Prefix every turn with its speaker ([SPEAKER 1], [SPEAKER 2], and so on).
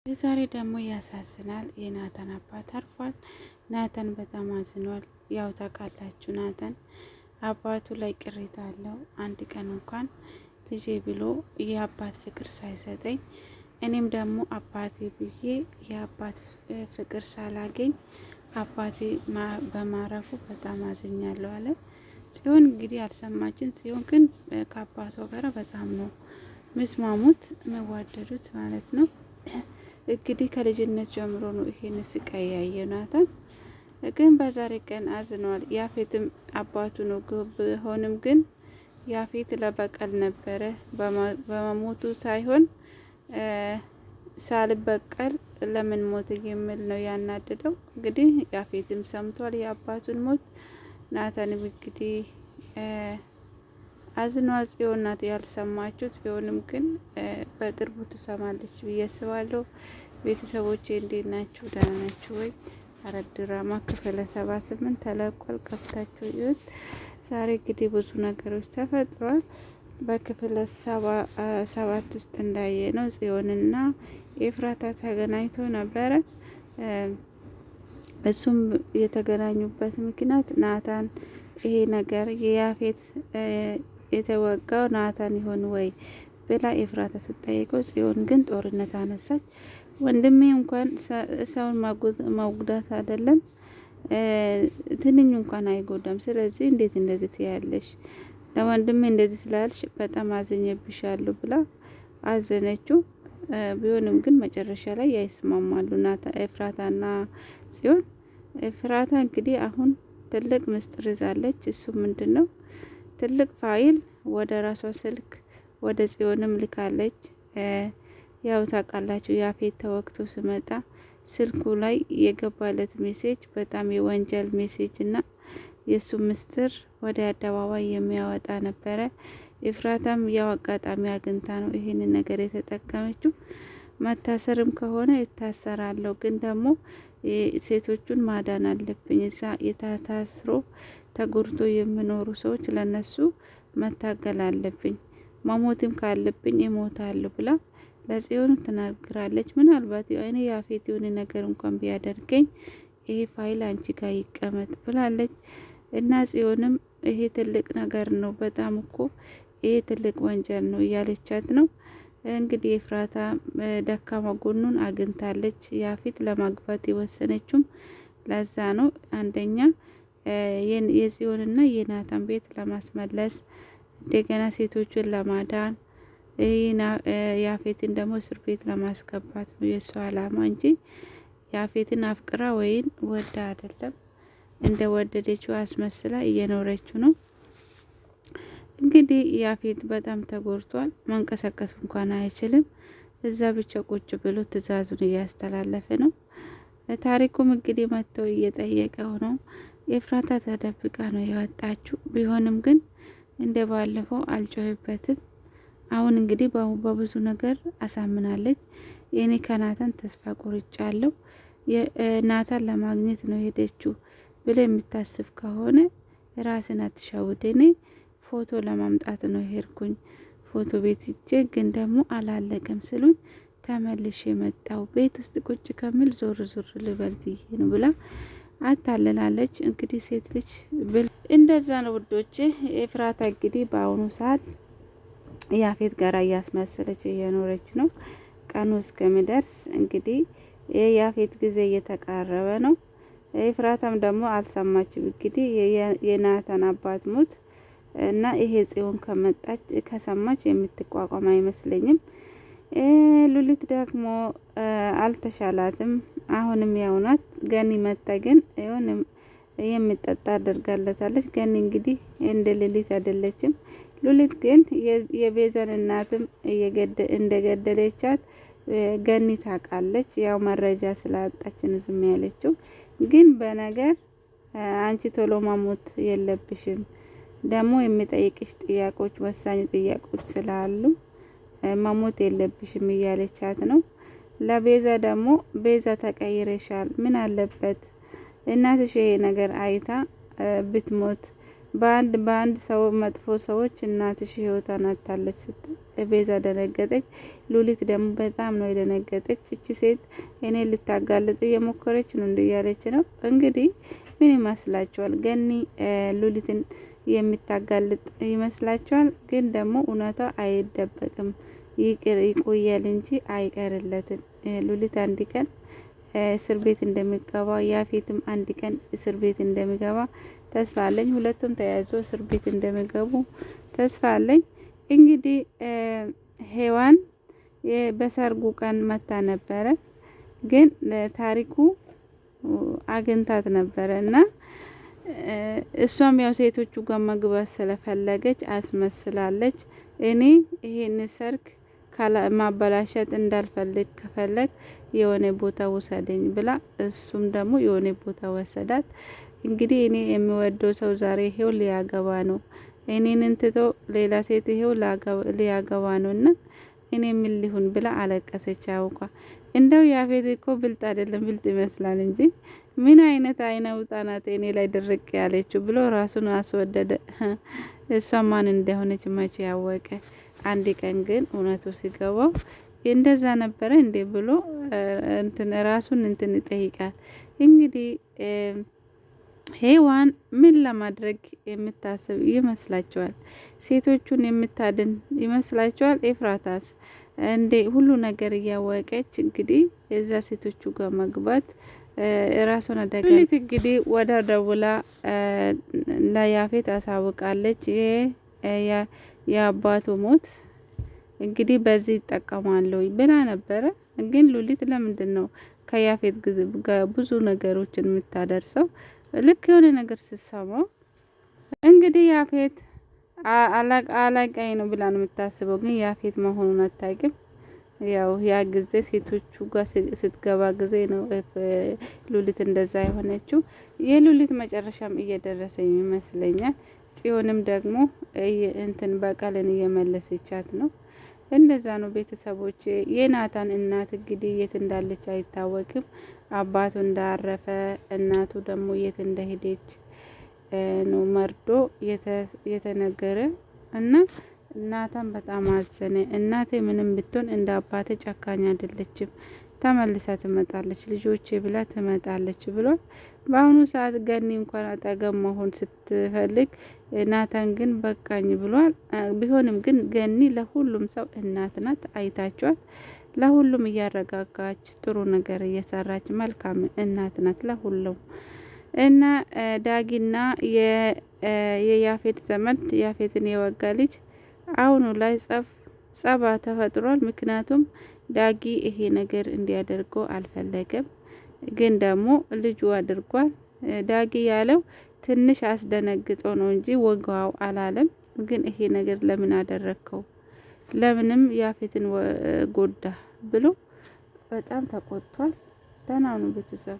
[SPEAKER 1] የዛሬ ደግሞ ያሳዝናል። የናታን አባት አርፏል። ናታን በጣም አዝኗል። ያው ታውቃላችሁ ናታን አባቱ ላይ ቅሬታ አለው። አንድ ቀን እንኳን ልጄ ብሎ የአባት ፍቅር ሳይሰጠኝ እኔም ደግሞ አባቴ ብዬ የአባት ፍቅር ሳላገኝ አባቴ በማረፉ በጣም አዝኛለሁ አለ። ጽዮን እንግዲህ አልሰማችን። ጽዮን ግን ከአባቷ ጋር በጣም ነው መስማሙት መዋደዱት ማለት ነው። እንግዲህ ከልጅነት ጀምሮ ነው ይሄን ስቃይ ያየ ናታን። ግን በዛሬ ቀን አዝኗል። ያፌትም አባቱ ነው ቢሆንም ግን ያፌት ለበቀል ነበረ በመሞቱ ሳይሆን ሳልበቀል ለምን ሞት የሚል ነው ያናደደው። እንግዲህ ያፌትም ሰምቷል የአባቱን ሞት። ናታንም እንግዲህ አዝኗል። ጽዮን ናት ያልሰማችው። ጽዮንም ግን በቅርቡ ትሰማለች ብዬ አስባለሁ። ቤተሰቦቼ እንዴት ናችሁ? ደህና ናችሁ ወይ? ሐረግ ድራማ ክፍል 78 ተለቋል። ከፍታችሁ እዩት። ዛሬ እንግዲህ ብዙ ነገሮች ተፈጥሯል። በክፍል 7 ውስጥ እንዳየ ነው ጽዮንና ኤፍራታ ተገናኝቶ ነበረ። እሱም የተገናኙበት ምክንያት ናታን ይሄ ነገር የያፌት የተወጋው ናታን ይሆን ወይ ብላ ኤፍራታ ስትጠይቀው፣ ጽዮን ግን ጦርነት አነሳች። ወንድሜ እንኳን ሰውን ማጉዳት አይደለም ትንኝ እንኳን አይጎዳም። ስለዚህ እንዴት እንደዚህ ትያለሽ? ለወንድሜ እንደዚህ ስላልሽ በጣም አዘኘብሻለሁ ብላ አዘነችው። ቢሆንም ግን መጨረሻ ላይ ያይስማማሉ ኤፍራታና ጽዮን። ኤፍራታ እንግዲህ አሁን ትልቅ ምስጢር ይዛለች። እሱ ምንድነው? ትልቅ ፋይል ወደ ራሷ ስልክ ወደ ጽዮንም ልካለች። ያው ታውቃላችሁ ያፌት ተወግቶ ሲመጣ ስልኩ ላይ የገባለት ሜሴጅ በጣም የወንጀል ሜሴጅ እና የሱ ምስጢር ወደ አደባባይ የሚያወጣ ነበረ። ኤፍራታም ያው አጋጣሚ አግኝታ ነው ይሄንን ነገር የተጠቀመችው። መታሰርም ከሆነ ይታሰራለሁ፣ ግን ደግሞ ሴቶቹን ማዳን አለብኝ። እዛ የታስሮ ተጎድቶ የሚኖሩ ሰዎች ለነሱ መታገል አለብኝ፣ መሞትም ካለብኝ እሞታለሁ ብላ ለጽዮን ትናገራለች። ምናልባት እኔ ያፌት የሆነ ነገር እንኳን ቢያደርገኝ ይሄ ፋይል አንቺ ጋር ይቀመጥ ብላለች። እና ጽዮንም ይሄ ትልቅ ነገር ነው፣ በጣም እኮ ይሄ ትልቅ ወንጀል ነው እያለቻት ነው። እንግዲህ ኤፍራታ ደካማ ጎኑን አግኝታለች። ያፌት ለማግባት የወሰነችውም ለዛ ነው። አንደኛ የጽዮንና የናታን ቤት ለማስመለስ፣ እንደገና ሴቶችን ለማዳን፣ ያፌትን ደግሞ እስር ቤት ለማስገባት ነው የእሱ አላማ እንጂ ያፌትን አፍቅራ ወይን ወዳ አይደለም። እንደ ወደደችው አስመስላ እየኖረችው ነው። እንግዲህ ያፌት በጣም ተጎድቷል። መንቀሳቀስ እንኳን አይችልም። እዛ ብቻ ቁጭ ብሎ ትዕዛዙን እያስተላለፈ ነው። ታሪኩም እንግዲህ መጥተው እየጠየቀው ነው። ኤፍራታ ተደብቃ ነው የወጣችው። ቢሆንም ግን እንደ ባለፈው አልጮህበትም። አሁን እንግዲህ በብዙ ነገር አሳምናለች። የኔ ከናታን ተስፋ ቆርጫለሁ፣ ናታን ለማግኘት ነው ሄደችው ብለ የምታስብ ከሆነ ራስን አትሻውድ። እኔ ፎቶ ለማምጣት ነው ሄድኩኝ፣ ፎቶ ቤት ሂጄ ግን ደግሞ አላለቀም ስሉኝ ተመልሼ የመጣው ቤት ውስጥ ቁጭ ከሚል ዞር ዞር ልበል ብዬ ነው ብላ አታልላለች። እንግዲህ ሴት ልጅ እንደዛ ነው ውዶች። ኤፍራታ እንግዲህ በአሁኑ ሰዓት ያፌት ጋር እያስመሰለች እየኖረች ነው። ቀኑ እስከሚደርስ እንግዲህ የያፌት ጊዜ እየተቃረበ ነው። ኤፍራታም ደግሞ አልሰማችም። እንግዲህ የናታን አባት ሞት እና ይሄ ጽዮን ከመጣች ከሰማች የምትቋቋም አይመስለኝም። ሉሊት ደግሞ አልተሻላትም። አሁንም ያውናት ገኒ መጣ ግን የሆነም የምጠጣ አድርጋለታለች። ገኒ እንግዲህ እንደ ሉሊት አይደለችም። ሉሊት ግን የቤዛን እናትም እንደገደለቻት ገኒ ታውቃለች። ያው መረጃ ስላጣች ነው ዝም ያለችው። ግን በነገር አንቺ ቶሎ ማሞት የለብሽም፣ ደግሞ የሚጠይቅሽ ጥያቄዎች ወሳኝ ጥያቄዎች ስላሉ መሞት የለብሽም እያለቻት ነው። ለቤዛ ደግሞ ቤዛ ተቀይረሻል፣ ምን አለበት እናትሽ ይሄ ነገር አይታ ብትሞት በአንድ ሰው መጥፎ ሰዎች እናትሽ ህይወቷን አጥታለች ስትል ቤዛ ደነገጠች። ሉሊት ደግሞ በጣም ነው የደነገጠች። እቺ ሴት እኔ ልታጋልጥ እየሞከረች ነው እያለች ነው እንግዲህ። ምን ይመስላችኋል? ገኒ ሉሊትን የሚታጋልጥ ይመስላችኋል? ግን ደግሞ እውነቷ አይደበቅም፣ ይቆያል እንጂ አይቀርለትም። ሉሊት አንድ ቀን እስር ቤት እንደሚገባ ያፌትም አንድ ቀን እስር ቤት እንደሚገባ ተስፋ አለኝ። ሁለቱም ተያይዞ እስር ቤት እንደሚገቡ ተስፋ አለኝ። እንግዲህ ሔዋን በሰርጉ ቀን መታ ነበረ፣ ግን ታሪኩ አግኝታት ነበረ እና እሷም ያው ሴቶቹ ጋር መግባት ስለፈለገች አስመስላለች። እኔ ይሄን ሰርግ ማበላሸት እንዳልፈልግ ከፈለግ የሆነ ቦታ ውሰደኝ ብላ እሱም ደግሞ የሆነ ቦታ ወሰዳት። እንግዲህ እኔ የሚወደው ሰው ዛሬ ይሄው ሊያገባ ነው፣ እኔን እንትቶ ሌላ ሴት ይሄው ሊያገባ ነው እና እኔ ምን ሊሁን ብላ አለቀሰች። አውቃ እንደው ያፌት እኮ ብልጥ አይደለም፣ ብልጥ ይመስላል እንጂ ምን አይነት አይነ ውጣናት እኔ ላይ ድርቅ ያለችው ብሎ ራሱን አስወደደ። እሷ ማን እንደሆነች መቼ ያወቀ። አንድ ቀን ግን እውነቱ ሲገባው እንደዛ ነበረ እንዴ ብሎ ራሱን ይጠይቃል። እንግዲህ ሔዋን ምን ለማድረግ የምታስብ ይመስላችኋል? ሴቶቹን የምታድን ይመስላችኋል? ኤፍራታስ እንዴ ሁሉ ነገር እያወቀች እንግዲህ የዛ ሴቶቹ ጋር መግባት ራሱን አደጋ ሉሊት እንግዲህ ወደ ደውላ ለያፌት አሳውቃለች። የአባቱ ሞት እንግዲህ በዚህ ይጠቀማለሁ ብላ ነበረ። ግን ሉሊት ለምንድን ነው ከያፌት ብዙ ነገሮችን የምታደርሰው? ልክ የሆነ ነገር ስትሰማ እንግዲህ ያፌት አላቃይ ነው ብላ ነው የምታስበው። ግን ያፌት መሆኑን አታውቅም። ያው ያ ጊዜ ሴቶቹ ጋር ስትገባ ጊዜ ነው ሉሊት እንደዛ የሆነችው። የሉሊት መጨረሻም እየደረሰ ይመስለኛል። ጽዮንም ደግሞ በቀልን እየመለሰቻት ነው። እንደዛ ነው ቤተሰቦች። የናታን እናት እንግዲህ የት እንዳለች አይታወቅም። አባቱ እንዳረፈ እናቱ ደግሞ የት እንደሄደች ነው መርዶ የተነገረ እና ናታን በጣም አዘነ። እናቴ ምንም ብትሆን እንደ አባቴ ጨካኝ አይደለችም፣ ተመልሳ ትመጣለች ልጆቼ ብላ ትመጣለች ብሏል። በአሁኑ ሰዓት ገኒ እንኳን አጠገብ መሆን ስትፈልግ ናታን ግን በቃኝ ብሏል። ቢሆንም ግን ገኒ ለሁሉም ሰው እናት ናት፣ አይታችኋል። ለሁሉም እያረጋጋች ጥሩ ነገር እየሰራች መልካም እናት ናት ለሁሉም። እና ዳጊና የያፌት ዘመድ ያፌትን የወጋ ልጅ አሁኑ ላይ ጸባ ተፈጥሯል። ምክንያቱም ዳጊ ይሄ ነገር እንዲያደርገው አልፈለገም፣ ግን ደግሞ ልጁ አድርጓል። ዳጊ ያለው ትንሽ አስደነግጦ ነው እንጂ ወጋው አላለም። ግን ይሄ ነገር ለምን አደረግከው? ለምንም ያፌትን ጎዳ ብሎ በጣም ተቆጥቷል። ደህና ነው ቤተሰብ።